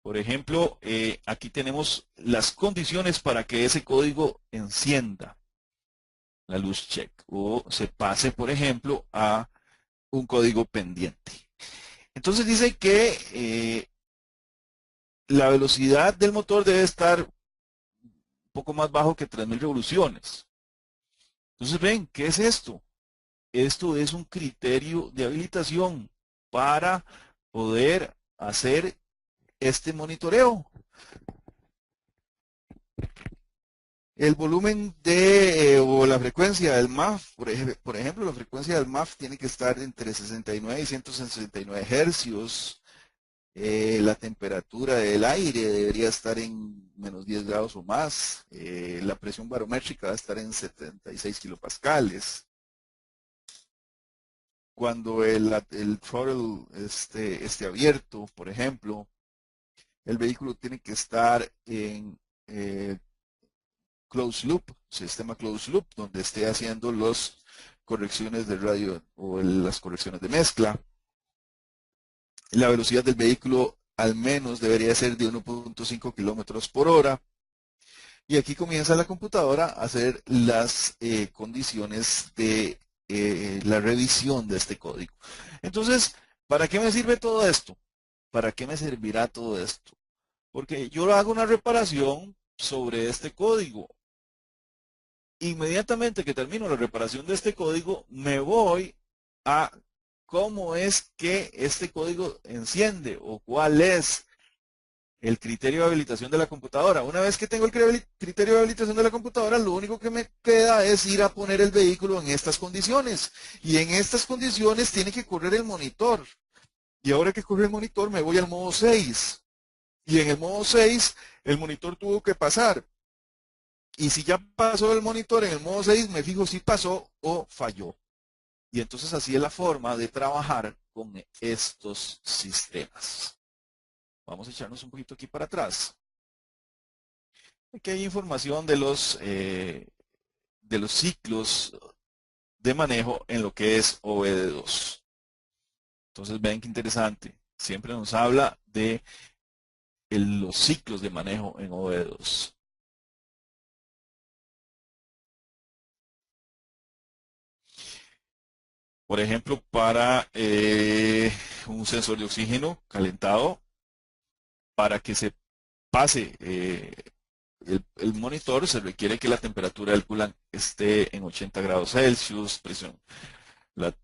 Por ejemplo, aquí tenemos las condiciones para que ese código encienda la luz check o se pase, por ejemplo, a un código pendiente. Entonces dice que la velocidad del motor debe estar un poco más bajo que 3000 revoluciones. Entonces ven, ¿qué es esto? Esto es un criterio de habilitación para poder hacer este monitoreo. El volumen o la frecuencia del MAF, por ejemplo, la frecuencia del MAF tiene que estar entre 69 y 169 hercios. La temperatura del aire debería estar en menos 10 grados o más. La presión barométrica va a estar en 76 kilopascales. Cuando el throttle esté abierto, por ejemplo, el vehículo tiene que estar en closed loop, sistema closed loop, donde esté haciendo las correcciones de radio o las correcciones de mezcla. La velocidad del vehículo al menos debería ser de 1.5 kilómetros por hora. Y aquí comienza la computadora a hacer las condiciones de la revisión de este código. Entonces, ¿para qué me sirve todo esto? ¿para qué me servirá todo esto? Porque yo hago una reparación sobre este código. Inmediatamente que termino la reparación de este código, me voy a cómo es que este código enciende o cuál es el criterio de habilitación de la computadora. Una vez que tengo el criterio de habilitación de la computadora, lo único que me queda es ir a poner el vehículo en estas condiciones. Y en estas condiciones tiene que correr el monitor. Y ahora que corre el monitor, me voy al modo 6. Y en el modo 6, el monitor tuvo que pasar. Y si ya pasó el monitor en el modo 6, me fijo si pasó o falló. Y entonces así es la forma de trabajar con estos sistemas. Vamos a echarnos un poquito aquí para atrás. Aquí hay información de los ciclos de manejo en lo que es OBD2. Entonces ven qué interesante. Siempre nos habla de los ciclos de manejo en OBD2. Por ejemplo, para un sensor de oxígeno calentado, para que se pase el monitor, se requiere que la temperatura del coolant esté en 80 grados Celsius, presión, la,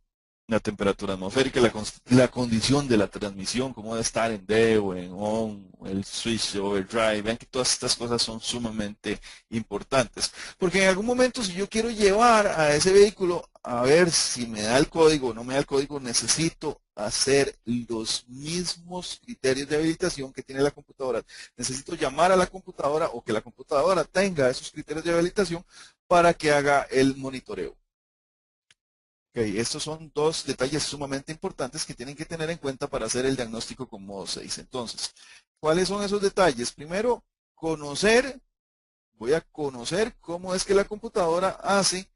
la temperatura atmosférica, la condición de la transmisión, cómo debe estar en D o en ON, el switch de overdrive. Vean que todas estas cosas son sumamente importantes. Porque en algún momento, si yo quiero llevar a ese vehículo a ver si me da el código o no me da el código, necesito hacer los mismos criterios de habilitación que tiene la computadora. Necesito llamar a la computadora o que la computadora tenga esos criterios de habilitación para que haga el monitoreo. Okay, estos son dos detalles sumamente importantes que tienen que tener en cuenta para hacer el diagnóstico con modo 6. Entonces, ¿cuáles son esos detalles? Primero, voy a conocer cómo es que la computadora hace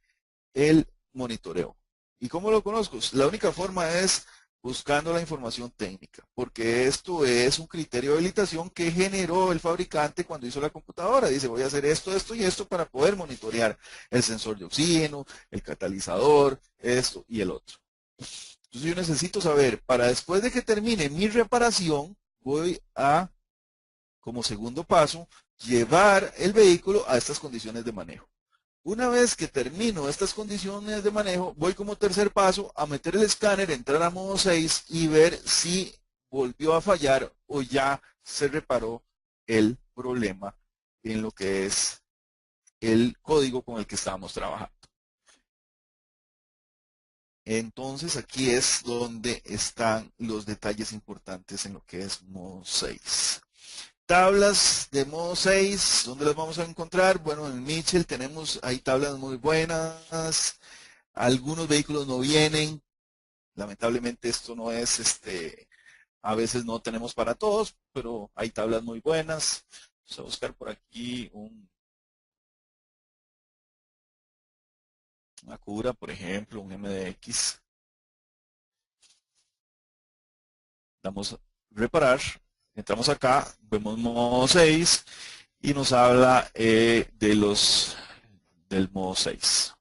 el monitoreo. ¿Y cómo lo conozco? La única forma es buscando la información técnica, porque esto es un criterio de habilitación que generó el fabricante cuando hizo la computadora. Dice, voy a hacer esto, esto y esto para poder monitorear el sensor de oxígeno, el catalizador, esto y el otro. Entonces yo necesito saber, para después de que termine mi reparación, voy a, como segundo paso, llevar el vehículo a estas condiciones de manejo. Una vez que termino estas condiciones de manejo, voy como tercer paso a meter el escáner, entrar a modo 6 y ver si volvió a fallar o ya se reparó el problema en lo que es el código con el que estábamos trabajando. Entonces aquí es donde están los detalles importantes en lo que es modo 6. Tablas de modo 6, ¿dónde las vamos a encontrar? Bueno, en Mitchell tenemos ahí tablas muy buenas. Algunos vehículos no vienen. Lamentablemente esto no es, a veces no tenemos para todos, pero hay tablas muy buenas. Vamos a buscar por aquí una Cura, por ejemplo, un MDX. Damos reparar. Entramos acá, vemos modo 6 y nos habla del modo 6.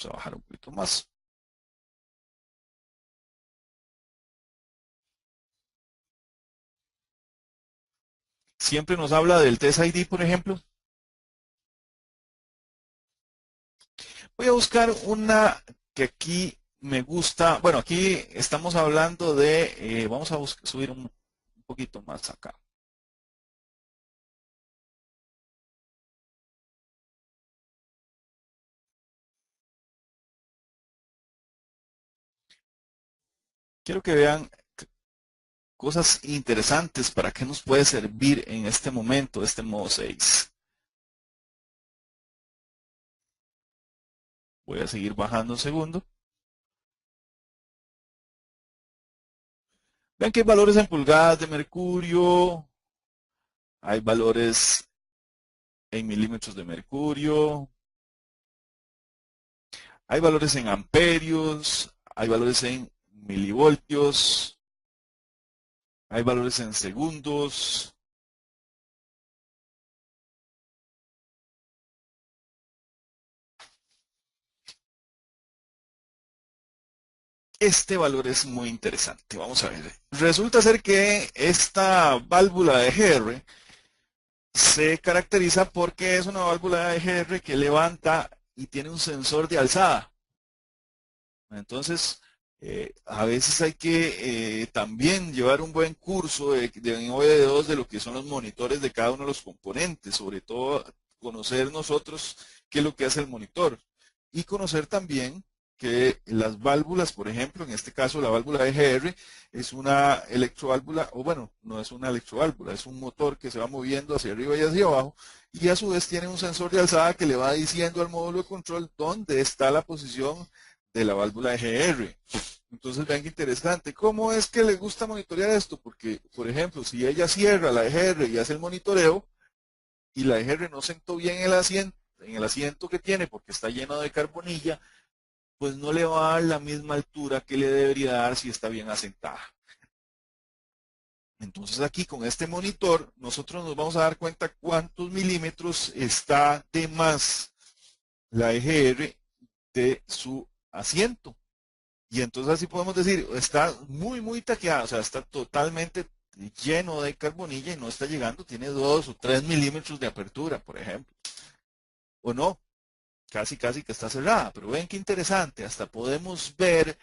Vamos a bajar un poquito más. Siempre nos habla del Test ID, por ejemplo. Voy a buscar una que aquí me gusta. Bueno, aquí estamos hablando de, vamos a subir un poquito más acá. Quiero que vean cosas interesantes para qué nos puede servir en este momento este modo 6. Voy a seguir bajando un segundo. Vean que hay valores en pulgadas de mercurio, hay valores en milímetros de mercurio, hay valores en amperios, hay valores en milivoltios, hay valores en segundos. este valor es muy interesante. Vamos a ver. Resulta ser que esta válvula de GR se caracteriza porque es una válvula de GR que levanta y tiene un sensor de alzada. Entonces, a veces hay que también llevar un buen curso de OBD2 de lo que son los monitores de cada uno de los componentes, sobre todo conocer nosotros qué es lo que hace el monitor y conocer también que las válvulas, por ejemplo, en este caso la válvula EGR es una electroválvula, o bueno, no es una electroválvula, es un motor que se va moviendo hacia arriba y hacia abajo y a su vez tiene un sensor de alzada que le va diciendo al módulo de control dónde está la posición de la válvula EGR. Entonces vean qué interesante. ¿Cómo es que les gusta monitorear esto? Porque, por ejemplo, si ella cierra la EGR y hace el monitoreo y la EGR no sentó bien en el asiento que tiene porque está lleno de carbonilla, pues no le va a dar la misma altura que le debería dar si está bien asentada. Entonces aquí con este monitor nosotros nos vamos a dar cuenta cuántos milímetros está de más la EGR de su asiento. Y entonces así podemos decir, está muy taqueada, o sea, está totalmente lleno de carbonilla y no está llegando, tiene 2 o 3 milímetros de apertura, por ejemplo. O no, casi que está cerrada. Pero ven qué interesante, hasta podemos ver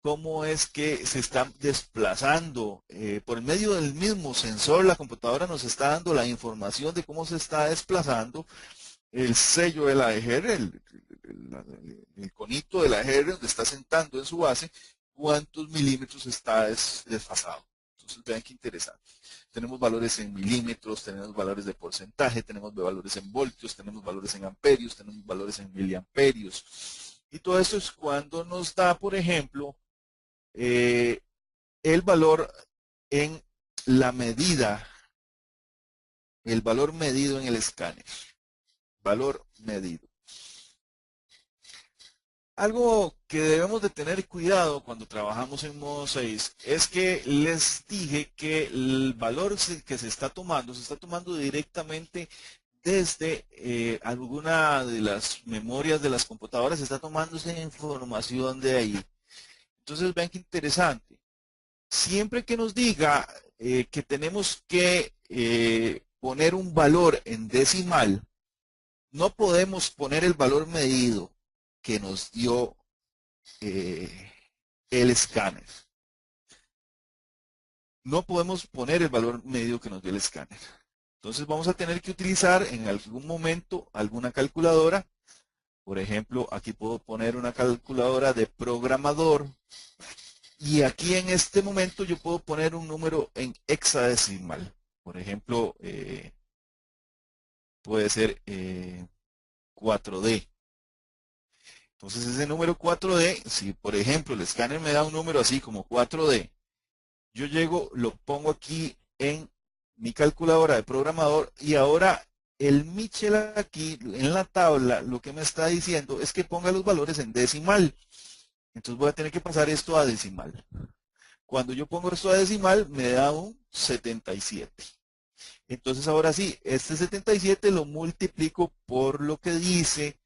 cómo es que se está desplazando. Por medio del mismo sensor, la computadora nos está dando la información de cómo se está desplazando el sello de la EGR, el conito de la EGR donde está sentando en su base, cuántos milímetros está desfasado. Entonces vean qué interesante. Tenemos valores en milímetros, tenemos valores de porcentaje, tenemos valores en voltios, tenemos valores en amperios, tenemos valores en miliamperios. Y todo esto es cuando nos da, por ejemplo, el valor en la medida, el valor medido en el escáner. Valor medido. Algo que debemos de tener cuidado cuando trabajamos en modo 6 es que les dije que el valor que se está tomando directamente desde alguna de las memorias de las computadoras, se está tomando esa información de ahí. Entonces vean qué interesante. Siempre que nos diga que tenemos que poner un valor en decimal, no podemos poner el valor medido que nos dio el escáner. No podemos poner el valor medido que nos dio el escáner. Entonces vamos a tener que utilizar en algún momento alguna calculadora. Por ejemplo, aquí puedo poner una calculadora de programador. Y aquí en este momento yo puedo poner un número en hexadecimal. Por ejemplo, puede ser 4D. Entonces ese número 4D, si por ejemplo el escáner me da un número así como 4D, yo llego, lo pongo aquí en mi calculadora de programador y ahora el Michel aquí en la tabla lo que me está diciendo es que ponga los valores en decimal. Entonces voy a tener que pasar esto a decimal. Cuando yo pongo esto a decimal me da un 77. Entonces ahora sí, este 77 lo multiplico por lo que dice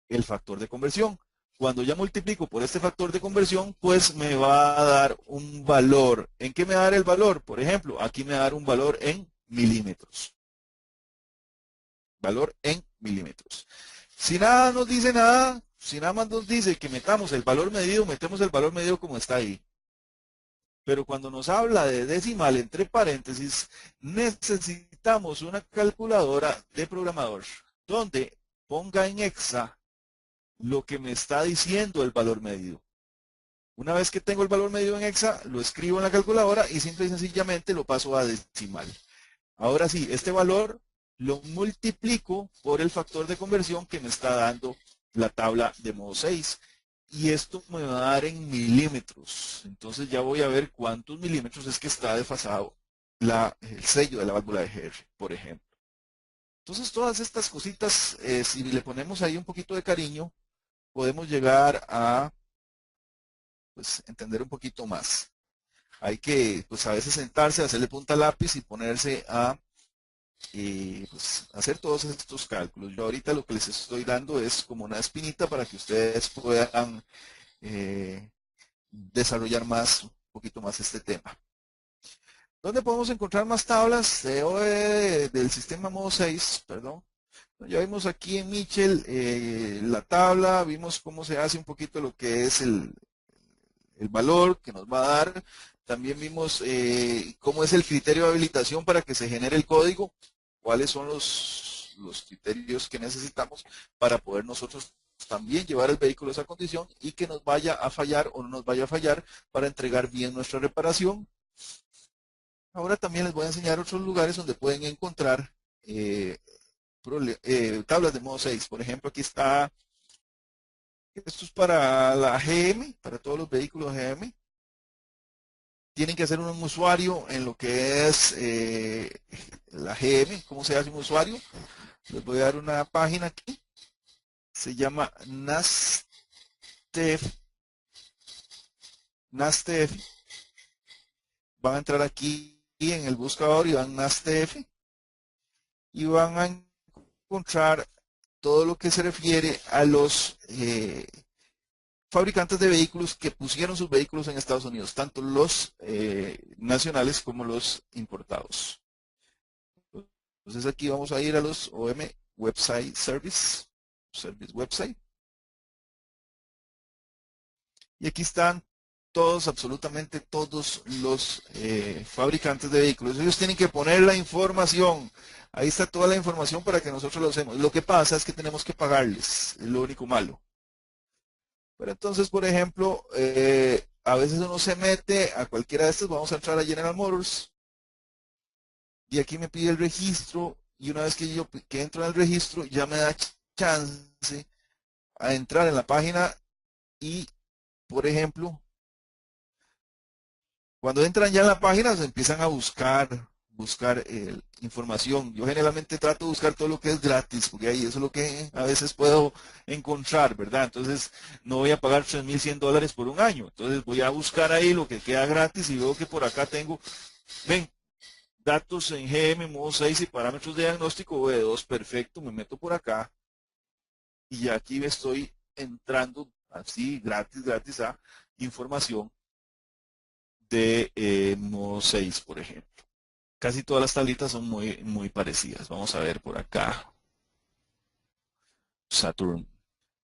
el factor de conversión. Cuando ya multiplico por este factor de conversión, pues me va a dar un valor. ¿En qué me va a dar el valor? Por ejemplo, aquí me va a dar un valor en milímetros. Valor en milímetros. Si nada nos dice nada, si nada más nos dice que metamos el valor medido, metemos el valor medido como está ahí. Pero cuando nos habla de decimal entre paréntesis, necesitamos una calculadora de programador donde ponga en hexa lo que me está diciendo el valor medido. Una vez que tengo el valor medido en hexa, lo escribo en la calculadora y simple y sencillamente lo paso a decimal. Ahora sí, este valor lo multiplico por el factor de conversión que me está dando la tabla de modo 6. Y esto me va a dar en milímetros. Entonces ya voy a ver cuántos milímetros es que está desfasado el sello de la válvula de GR, por ejemplo. Entonces todas estas cositas, si le ponemos ahí un poquito de cariño, podemos llegar a pues, entender un poquito más. Hay que pues, a veces sentarse, hacerle punta al lápiz y ponerse a pues, hacer todos estos cálculos. Yo ahorita lo que les estoy dando es como una espinita para que ustedes puedan desarrollar un poquito más este tema. ¿Dónde podemos encontrar más tablas del sistema modo 6? Perdón. Ya vimos aquí en Mitchell la tabla, vimos cómo se hace un poquito lo que es el valor que nos va a dar. También vimos cómo es el criterio de habilitación para que se genere el código, cuáles son los criterios que necesitamos para poder nosotros también llevar el vehículo a esa condición y que nos vaya a fallar o no nos vaya a fallar para entregar bien nuestra reparación. Ahora también les voy a enseñar otros lugares donde pueden encontrar tablas de modo 6. Por ejemplo, aquí está, esto es para la GM, para todos los vehículos GM. Tienen que hacer un usuario en lo que es la GM. ¿Cómo se hace un usuario? Les voy a dar una página aquí. Se llama NASTEF. Van a entrar aquí en el buscador y van a NASTEF y van a encontrar todo lo que se refiere a los fabricantes de vehículos que pusieron sus vehículos en Estados Unidos, tanto los nacionales como los importados. Entonces aquí vamos a ir a los OM Website Service Website. Y aquí están todos, absolutamente todos los fabricantes de vehículos. Ellos tienen que poner la información. Ahí está toda la información para que nosotros lo hacemos. Lo que pasa es que tenemos que pagarles, es lo único malo. Pero entonces, por ejemplo, a veces uno se mete a cualquiera de estos. Vamos a entrar a General Motors. Y aquí me pide el registro. Y una vez que entro en el registro, ya me da chance a entrar en la página. Y, por ejemplo, cuando entran ya en la página, se empiezan a buscar información. Yo generalmente trato de buscar todo lo que es gratis, porque ahí eso es lo que a veces puedo encontrar, ¿verdad? Entonces, no voy a pagar $3,100 por un año. Entonces, voy a buscar ahí lo que queda gratis y veo que por acá tengo, ven, datos en GM, modo 6 y parámetros de diagnóstico V2, perfecto, me meto por acá y ya aquí estoy entrando así, gratis a información de modo 6, por ejemplo. Casi todas las tablitas son muy parecidas. Vamos a ver por acá. Saturn.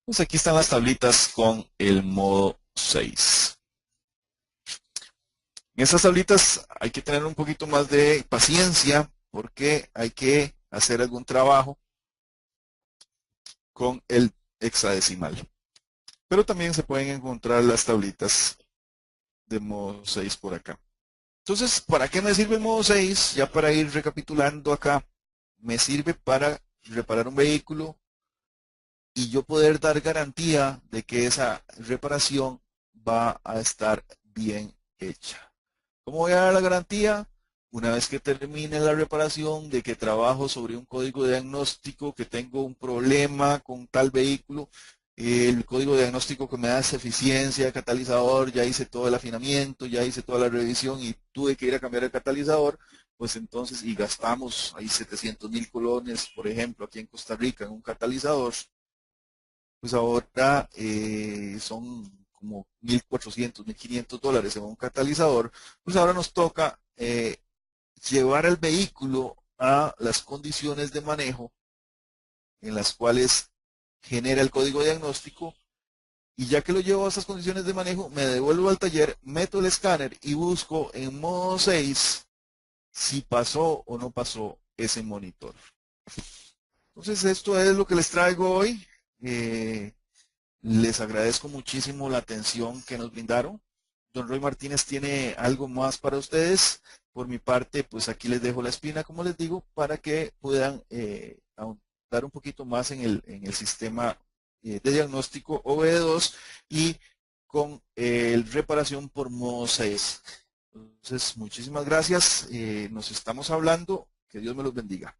Pues aquí están las tablitas con el modo 6. En estas tablitas hay que tener un poquito más de paciencia porque hay que hacer algún trabajo con el hexadecimal. Pero también se pueden encontrar las tablitas de modo 6 por acá. Entonces, ¿para qué me sirve el modo 6? Ya para ir recapitulando acá, me sirve para reparar un vehículo y yo poder dar garantía de que esa reparación va a estar bien hecha. ¿Cómo voy a dar la garantía? Una vez que termine la reparación, de que trabajo sobre un código de diagnóstico, que tengo un problema con tal vehículo, el código de diagnóstico que me da esa eficiencia de catalizador, ya hice todo el afinamiento, ya hice toda la revisión y tuve que ir a cambiar el catalizador, pues entonces, y gastamos ahí 700,000 colones, por ejemplo, aquí en Costa Rica, en un catalizador, pues ahora son como $1,400, $1,500 en un catalizador, pues ahora nos toca llevar el vehículo a las condiciones de manejo en las cuales genera el código diagnóstico y ya que lo llevo a esas condiciones de manejo, me devuelvo al taller, meto el escáner y busco en modo 6 si pasó o no pasó ese monitor. Entonces esto es lo que les traigo hoy. Les agradezco muchísimo la atención que nos brindaron. Don Roy Martínez tiene algo más para ustedes. Por mi parte, pues aquí les dejo la espina, como les digo, para que puedan ahondar un poquito más en el sistema de diagnóstico OBD2 y con reparación por modo 6. Entonces, muchísimas gracias. Nos estamos hablando. Que Dios me los bendiga.